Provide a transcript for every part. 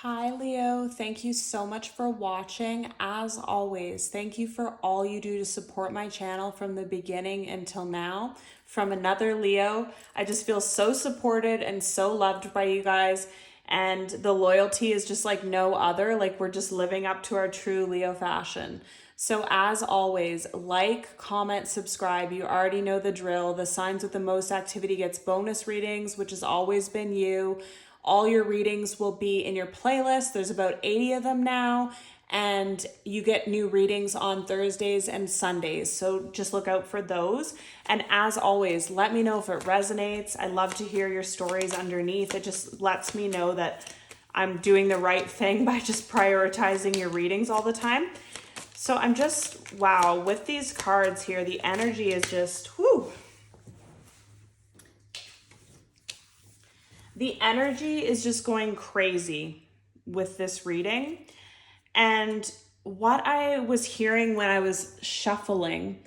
Hi, Leo. Thank you so much for watching. As always, thank you for all you do to support my channel from the beginning until now. From another Leo, I just feel so supported and so loved by you guys. And the loyalty is just like no other. Like we're just living up to our true Leo fashion. So as always, like, comment, subscribe. You already know the drill. The signs with the most activity gets bonus readings, which has always been you. All your readings will be in your playlist. There's about 80 of them now, and you get new readings on Thursdays and Sundays. So just look out for those. And as always, let me know if it resonates. I love to hear your stories underneath. It just lets me know that I'm doing the right thing by just prioritizing your readings all the time. So I'm just, wow, with these cards here, the energy is just, whew. The energy is just going crazy with this reading. And what I was hearing when I was shuffling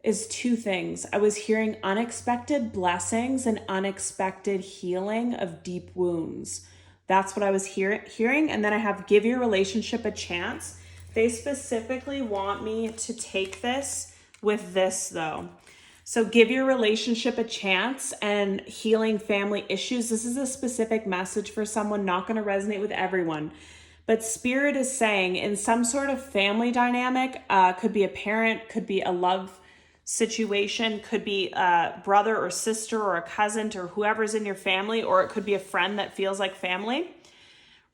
is two things. I was hearing unexpected blessings and unexpected healing of deep wounds. That's what I was hearing. And then I have give your relationship a chance. They specifically want me to take this with this though. So give your relationship a chance and healing family issues. This is a specific message for someone, not going to resonate with everyone. But Spirit is saying in some sort of family dynamic, could be a parent, could be a love situation, could be a brother or sister or a cousin or whoever's in your family, or it could be a friend that feels like family.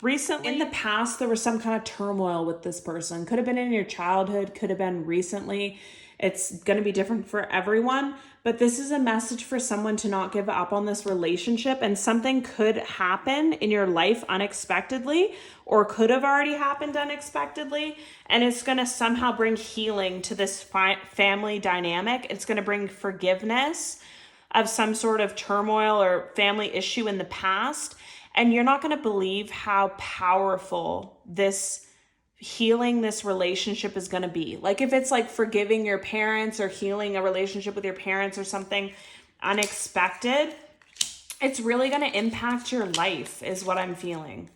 Recently, in the past, there was some kind of turmoil with this person. Could have been in your childhood, could have been recently. It's going to be different for everyone, but this is a message for someone to not give up on this relationship, and something could happen in your life unexpectedly or could have already happened unexpectedly, and it's going to somehow bring healing to this family dynamic. It's going to bring forgiveness of some sort of turmoil or family issue in the past, and you're not going to believe how powerful this healing this relationship is going to be. Like if it's like forgiving your parents or healing a relationship with your parents or something unexpected, it's really going to impact your life is what I'm feeling.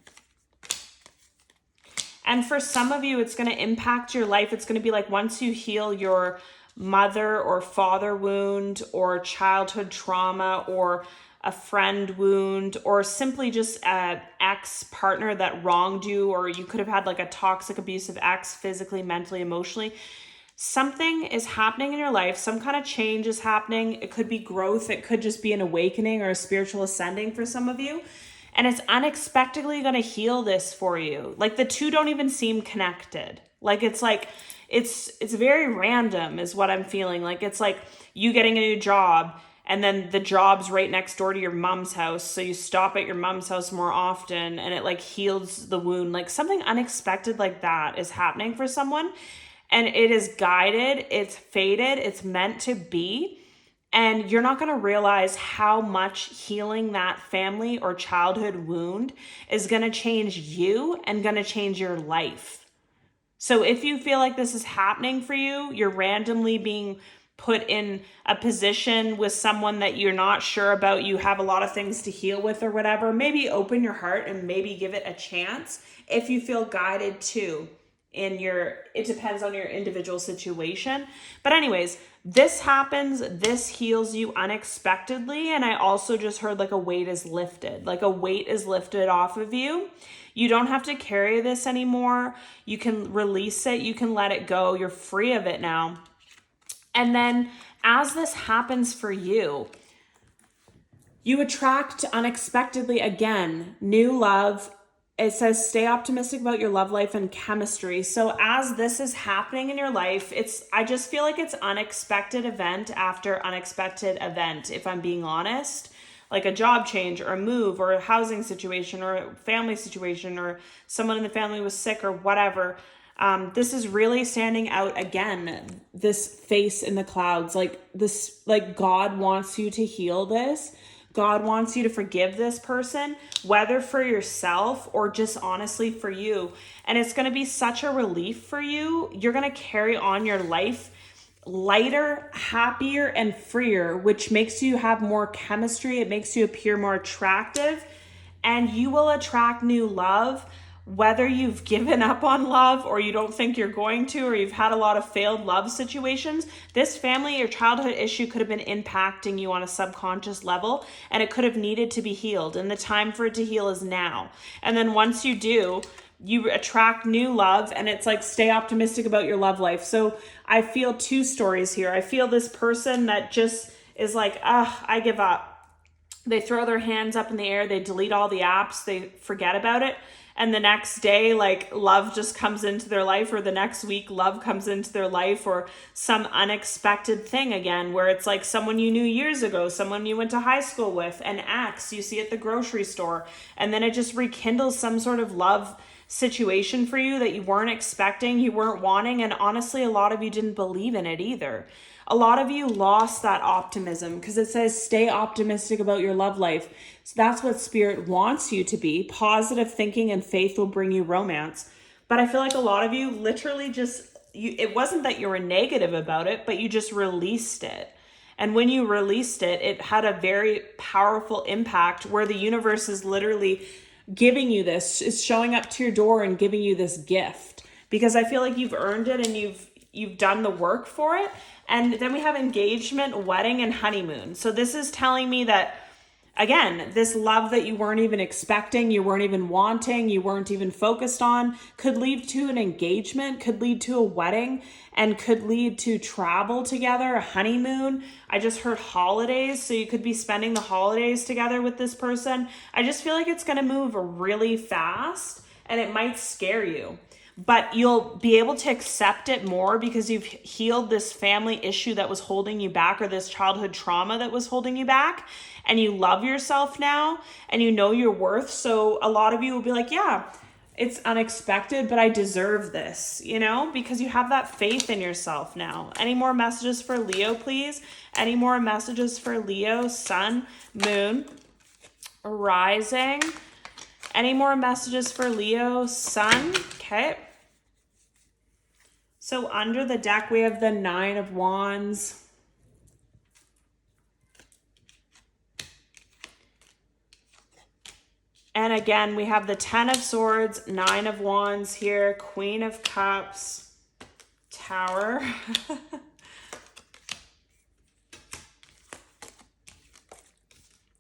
And for some of you, it's going to impact your life. It's going to be like once you heal your mother or father wound or childhood trauma or a friend wound, or simply just an ex-partner that wronged you, or you could have had like a toxic, abusive ex physically, mentally, emotionally. Something is happening in your life. Some kind of change is happening. It could be growth. It could just be an awakening or a spiritual ascending for some of you. And it's unexpectedly going to heal this for you. Like the two don't even seem connected. It's very random is what I'm feeling. Like it's like you getting a new job, and then the job's right next door to your mom's house. So you stop at your mom's house more often, and it like heals the wound. Like something unexpected like that is happening for someone, and it is guided, it's fated, it's meant to be. And you're not going to realize how much healing that family or childhood wound is going to change you and going to change your life. So if you feel like this is happening for you, you're randomly being put in a position with someone that you're not sure about, you have a lot of things to heal with or whatever, maybe open your heart and maybe give it a chance if you feel guided to. It depends on your individual situation. But anyways, this happens, this heals you unexpectedly. And I also just heard like a weight is lifted, like a weight is lifted off of you. You don't have to carry this anymore. You can release it. You can let it go. You're free of it now. And then as this happens for you, you attract unexpectedly again, new love. It says, stay optimistic about your love life and chemistry. So as this is happening in your life, I just feel like it's unexpected event after unexpected event, if I'm being honest. Like a job change or a move or a housing situation or a family situation or someone in the family was sick or whatever. This is really standing out again, this face in the clouds, like this, like God wants you to heal this. God wants you to forgive this person, whether for yourself or just honestly for you. And it's going to be such a relief for you. You're going to carry on your life lighter, happier, and freer, which makes you have more chemistry. It makes you appear more attractive, and you will attract new love whether you've given up on love or you don't think you're going to, or you've had a lot of failed love situations, this family or childhood issue could have been impacting you on a subconscious level, and it could have needed to be healed. And the time for it to heal is now. And then once you do, you attract new love, and it's like, stay optimistic about your love life. So I feel two stories here. I feel this person that just is like, I give up. They throw their hands up in the air, they delete all the apps, they forget about it. And the next day, like, love just comes into their life, or the next week, love comes into their life, or some unexpected thing again, where it's like someone you knew years ago, someone you went to high school with, an ex you see at the grocery store, and then it just rekindles some sort of love situation for you that you weren't expecting, you weren't wanting, and honestly, a lot of you didn't believe in it either. A lot of you lost that optimism, because it says stay optimistic about your love life. So that's what Spirit wants you to be. Positive thinking and faith will bring you romance. But I feel like a lot of you literally just, it wasn't that you were negative about it, but you just released it. And when you released it, it had a very powerful impact, where the universe is literally giving you this, is showing up to your door and giving you this gift, because I feel like you've earned it and you've done the work for it. And then we have engagement, wedding, and honeymoon. So this is telling me that, again, this love that you weren't even expecting, you weren't even wanting, you weren't even focused on, could lead to an engagement, could lead to a wedding, and could lead to travel together, a honeymoon. I just heard holidays, so you could be spending the holidays together with this person. I just feel like it's going to move really fast, and it might scare you. But you'll be able to accept it more, because you've healed this family issue that was holding you back, or this childhood trauma that was holding you back. And you love yourself now, and you know your worth. So a lot of you will be like, yeah, it's unexpected, but I deserve this, because you have that faith in yourself now. Any more messages for Leo, please? Any more messages for Leo, sun, moon, rising? Any more messages for Leo, sun? Okay. So under the deck, we have the 9 of Wands. And again, we have the 10 of Swords, 9 of Wands here, Queen of Cups, Tower.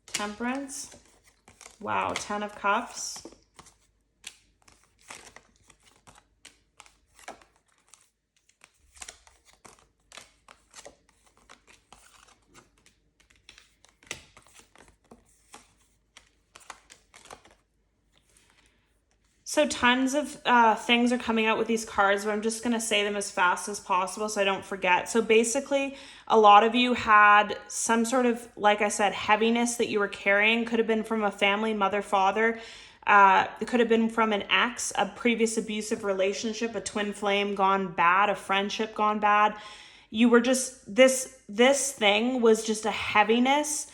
Temperance. Wow, 10 of Cups. So tons of things are coming out with these cards, but I'm just going to say them as fast as possible so I don't forget. So basically, a lot of you had some sort of, like I said, heaviness that you were carrying. Could have been from a family, mother, father. It could have been from an ex, a previous abusive relationship, a twin flame gone bad, a friendship gone bad. You were just, this thing was just a heaviness,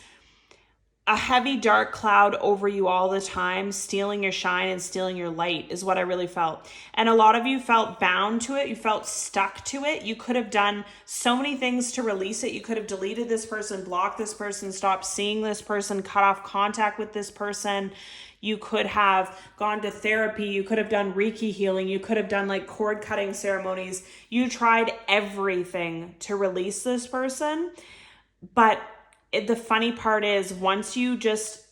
a heavy dark cloud over you all the time, stealing your shine and stealing your light is what I really felt. And a lot of you felt bound to it. You felt stuck to it. You could have done so many things to release it. You could have deleted this person, blocked this person, stopped seeing this person, cut off contact with this person. You could have gone to therapy. You could have done Reiki healing. You could have done like cord cutting ceremonies. You tried everything to release this person. But the funny part is, once you just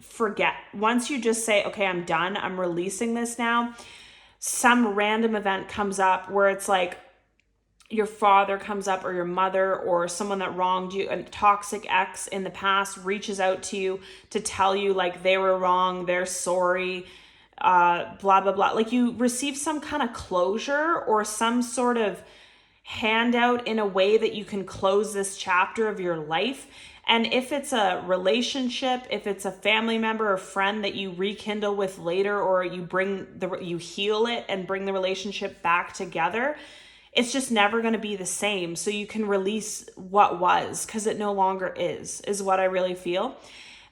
forget, once you just say, okay, I'm done, I'm releasing this now, some random event comes up where it's like your father comes up, or your mother, or someone that wronged you, a toxic ex in the past reaches out to you to tell you like they were wrong, they're sorry, blah, blah, blah. Like you receive some kind of closure or some sort of handout in a way that you can close this chapter of your life. And if it's a relationship, if it's a family member or friend that you rekindle with later, or you heal it and bring the relationship back together, it's just never going to be the same. So you can release what was, because it no longer is what I really feel.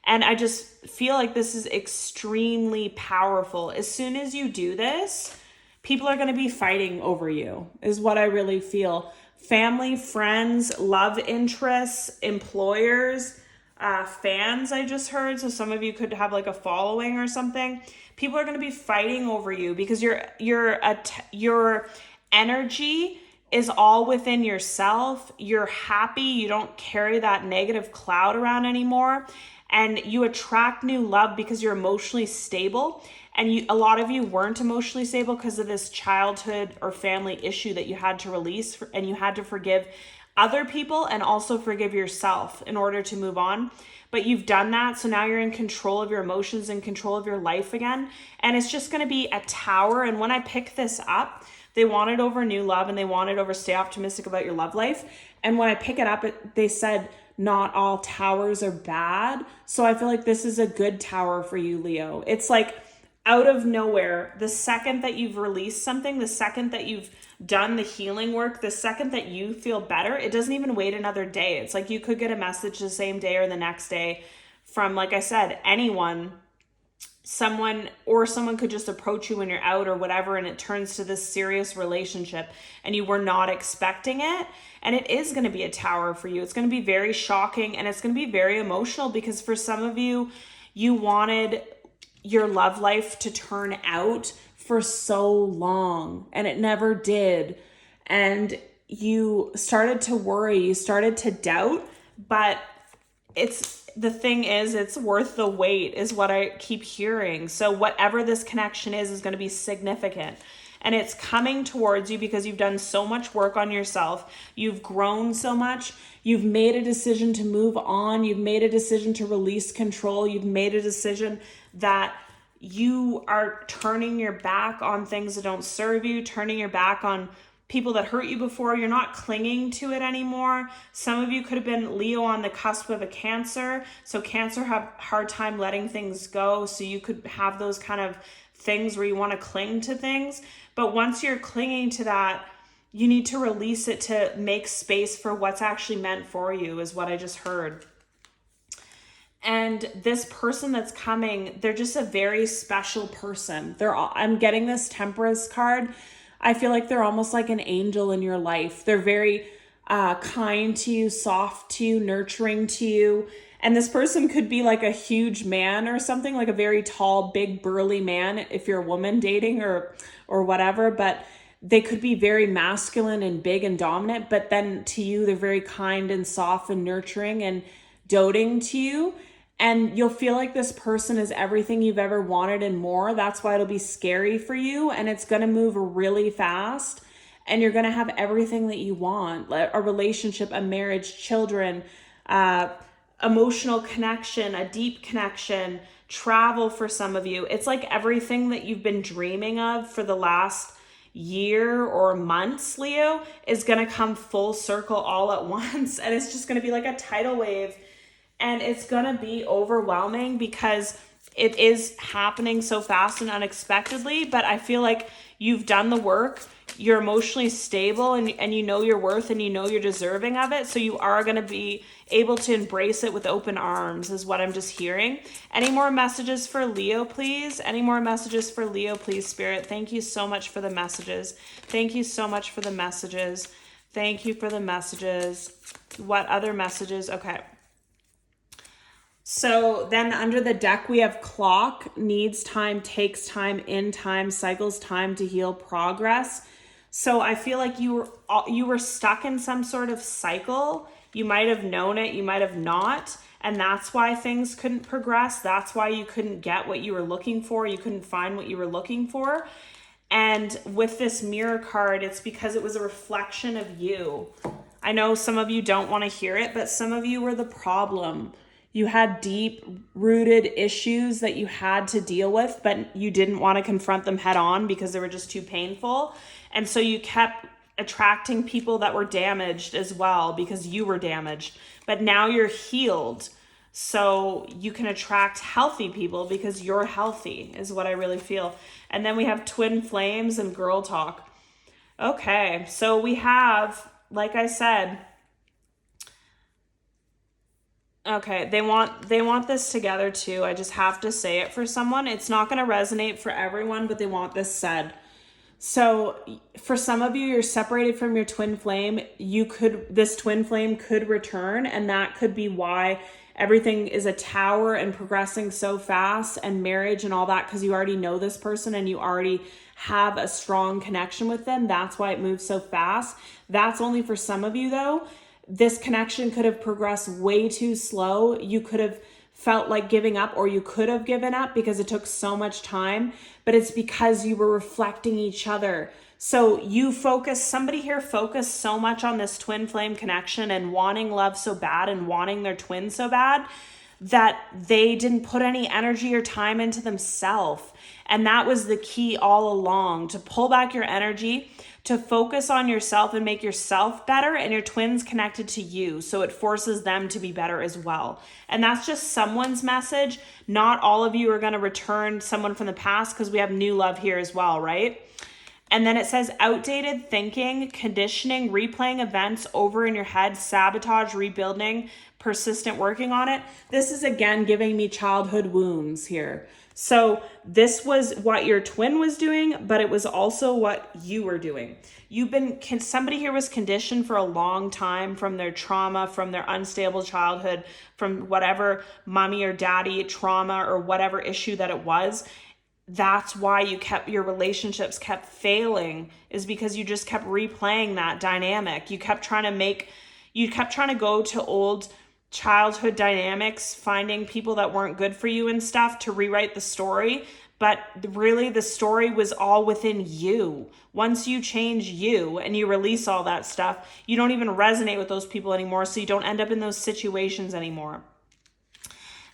And I just feel like this is extremely powerful. As soon as you do this, people are going to be fighting over you, is what I really feel. Family, friends, love interests, employers, fans, I just heard. So some of you could have like a following or something. People are going to be fighting over you because your energy is all within yourself. You're happy. You don't carry that negative cloud around anymore. And you attract new love because you're emotionally stable. And a lot of you weren't emotionally stable because of this childhood or family issue that you had to release, and you had to forgive other people and also forgive yourself in order to move on. But you've done that, so now you're in control of your emotions and control of your life again. And it's just going to be a tower. And when I pick this up, they want it over new love, and they want it over stay optimistic about your love life. And when I pick it up, they said not all towers are bad. So I feel like this is a good tower for you, Leo. It's like out of nowhere, the second that you've released something, the second that you've done the healing work, the second that you feel better, it doesn't even wait another day. It's like you could get a message the same day or the next day from, like I said, anyone, someone could just approach you when you're out or whatever, and it turns to this serious relationship and you were not expecting it. And it is going to be a tower for you. It's going to be very shocking, and it's going to be very emotional because for some of you, you wanted your love life to turn out for so long and it never did. And you started to worry, you started to doubt, but the thing is, it's worth the wait is what I keep hearing. So whatever this connection is going to be significant. And it's coming towards you because you've done so much work on yourself. You've grown so much. You've made a decision to move on. You've made a decision to release control. You've made a decision that you are turning your back on things that don't serve you, turning your back on people that hurt you before. You're not clinging to it anymore. Some of you could have been Leo on the cusp of a Cancer. So Cancer have a hard time letting things go. So you could have those kind of things where you want to cling to things. But once you're clinging to that, you need to release it to make space for what's actually meant for you, is what I just heard. And this person that's coming, they're just a very special person. I'm getting this Temperance card. I feel like they're almost like an angel in your life. They're very kind to you, soft to you, nurturing to you. And this person could be like a huge man or something, like a very tall, big, burly man if you're a woman dating or whatever. But they could be very masculine and big and dominant. But then to you, they're very kind and soft and nurturing and doting to you. And you'll feel like this person is everything you've ever wanted and more. That's why it'll be scary for you. And it's going to move really fast. And you're going to have everything that you want. A relationship, a marriage, children, emotional connection, a deep connection, travel for some of you. It's like everything that you've been dreaming of for the last year or months, Leo, is going to come full circle all at once. And it's just going to be like a tidal wave. And it's going to be overwhelming because it is happening so fast and unexpectedly. But I feel like you've done the work. You're emotionally stable and you know your worth and you know you're deserving of it. So you are going to be able to embrace it with open arms is what I'm just hearing. Any more messages for Leo, please? Any more messages for Leo, please, Spirit? Thank you so much for the messages. Thank you so much for the messages. Thank you for the messages. What other messages? Okay. So then under the deck, we have clock, needs time, takes time, in time, cycles time to heal, progress. So I feel like you were stuck in some sort of cycle. You might have known it, you might have not. And that's why things couldn't progress. That's why you couldn't get what you were looking for. You couldn't find what you were looking for. And with this mirror card, it's because it was a reflection of you. I know some of you don't want to hear it, but some of you were the problem. You had deep-rooted issues that you had to deal with, but you didn't want to confront them head on because they were just too painful. And so you kept attracting people that were damaged as well because you were damaged. But now you're healed. So you can attract healthy people because you're healthy is what I really feel. And then we have twin flames and girl talk. Okay, so we have, like I said, okay, they want this together too. I just have to say it for someone. It's not going to resonate for everyone, but they want this said. So for some of you, you're separated from your twin flame. This twin flame could return, and that could be why everything is a tower and progressing so fast, and marriage and all that, because you already know this person and you already have a strong connection with them. That's why it moves so fast. That's only for some of you though. This connection could have progressed way too slow. You could have felt like giving up, or you could have given up because it took so much time, but it's because you were reflecting each other. So you focus, somebody here focused so much on this twin flame connection and wanting love so bad and wanting their twin so bad that they didn't put any energy or time into themselves. And that was the key all along, to pull back your energy, to focus on yourself and make yourself better, and your twin's connected to you. So it forces them to be better as well. And that's just someone's message. Not all of you are going to return someone from the past, because we have new love here as well, right? And then it says outdated thinking, conditioning, replaying events over in your head, sabotage, rebuilding, persistent working on it. This is again giving me childhood wounds here. So this was what your twin was doing, but it was also what you were doing. Somebody here was conditioned for a long time from their trauma, from their unstable childhood, from whatever mommy or daddy trauma or whatever issue that it was. That's why your relationships kept failing, is because you just kept replaying that dynamic. You kept trying to go to old childhood dynamics, finding people that weren't good for you and stuff to rewrite the story. But really the story was all within you. Once you change you and you release all that stuff, you don't even resonate with those people anymore. So you don't end up in those situations anymore.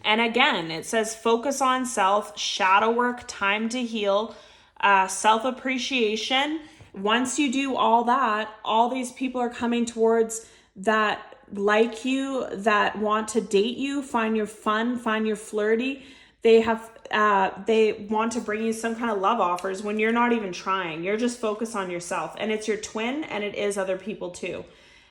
And again, it says focus on self, shadow work, time to heal, self-appreciation. Once you do all that, all these people are coming towards that, like you, that want to date you, find your fun, find your flirty. They want to bring you some kind of love offers when you're not even trying. You're just focused on yourself, and it's your twin, and it is other people too.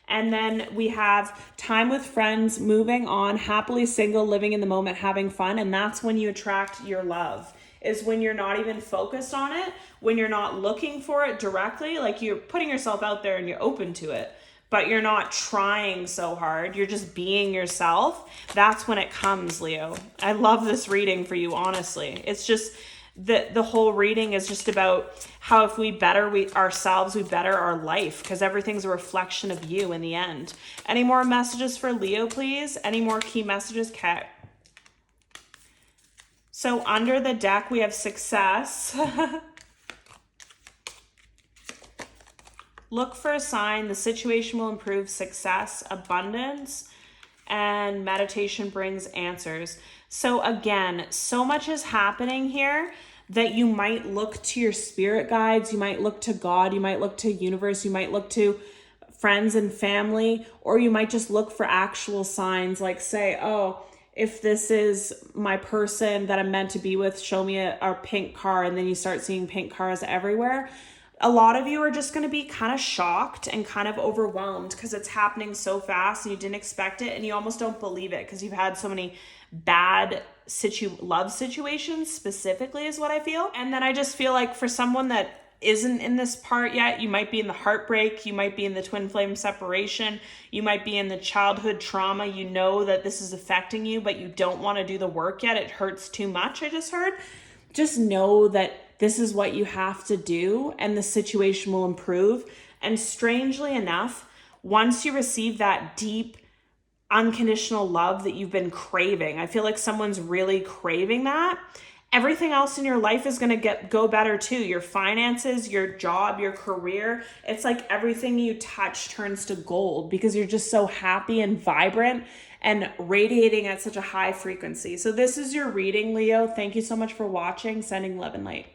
And then we have time with friends, moving on, happily single, living in the moment, having fun. And that's when you attract your love, is when you're not even focused on it, when you're not looking for it directly, like you're putting yourself out there and you're open to it, but you're not trying so hard. You're just being yourself. That's when it comes, Leo. I love this reading for you, honestly. It's just the whole reading is just about how if we better ourselves, we better our life, because everything's a reflection of you in the end. Any more messages for Leo, please? Any more key messages, Kat? So under the deck, we have success. Look for a sign. The situation will improve. Success, abundance, and meditation brings answers. So again, so much is happening here that you might look to your spirit guides, you might look to God, you might look to universe, you might look to friends and family, or you might just look for actual signs, like say, oh, if this is my person that I'm meant to be with, show me a pink car, and then you start seeing pink cars everywhere. A lot of you are just going to be kind of shocked and kind of overwhelmed because it's happening so fast and you didn't expect it, and you almost don't believe it because you've had so many bad love situations specifically, is what I feel. And then I just feel like for someone that isn't in this part yet, you might be in the heartbreak, you might be in the twin flame separation, you might be in the childhood trauma. You know that this is affecting you, but you don't want to do the work yet. It hurts too much, I just heard. Just know that this is what you have to do, and the situation will improve. And strangely enough, once you receive that deep, unconditional love that you've been craving, I feel like someone's really craving that, everything else in your life is going to go better too. Your finances, your job, your career. It's like everything you touch turns to gold because you're just so happy and vibrant and radiating at such a high frequency. So this is your reading, Leo. Thank you so much for watching. Sending love and light.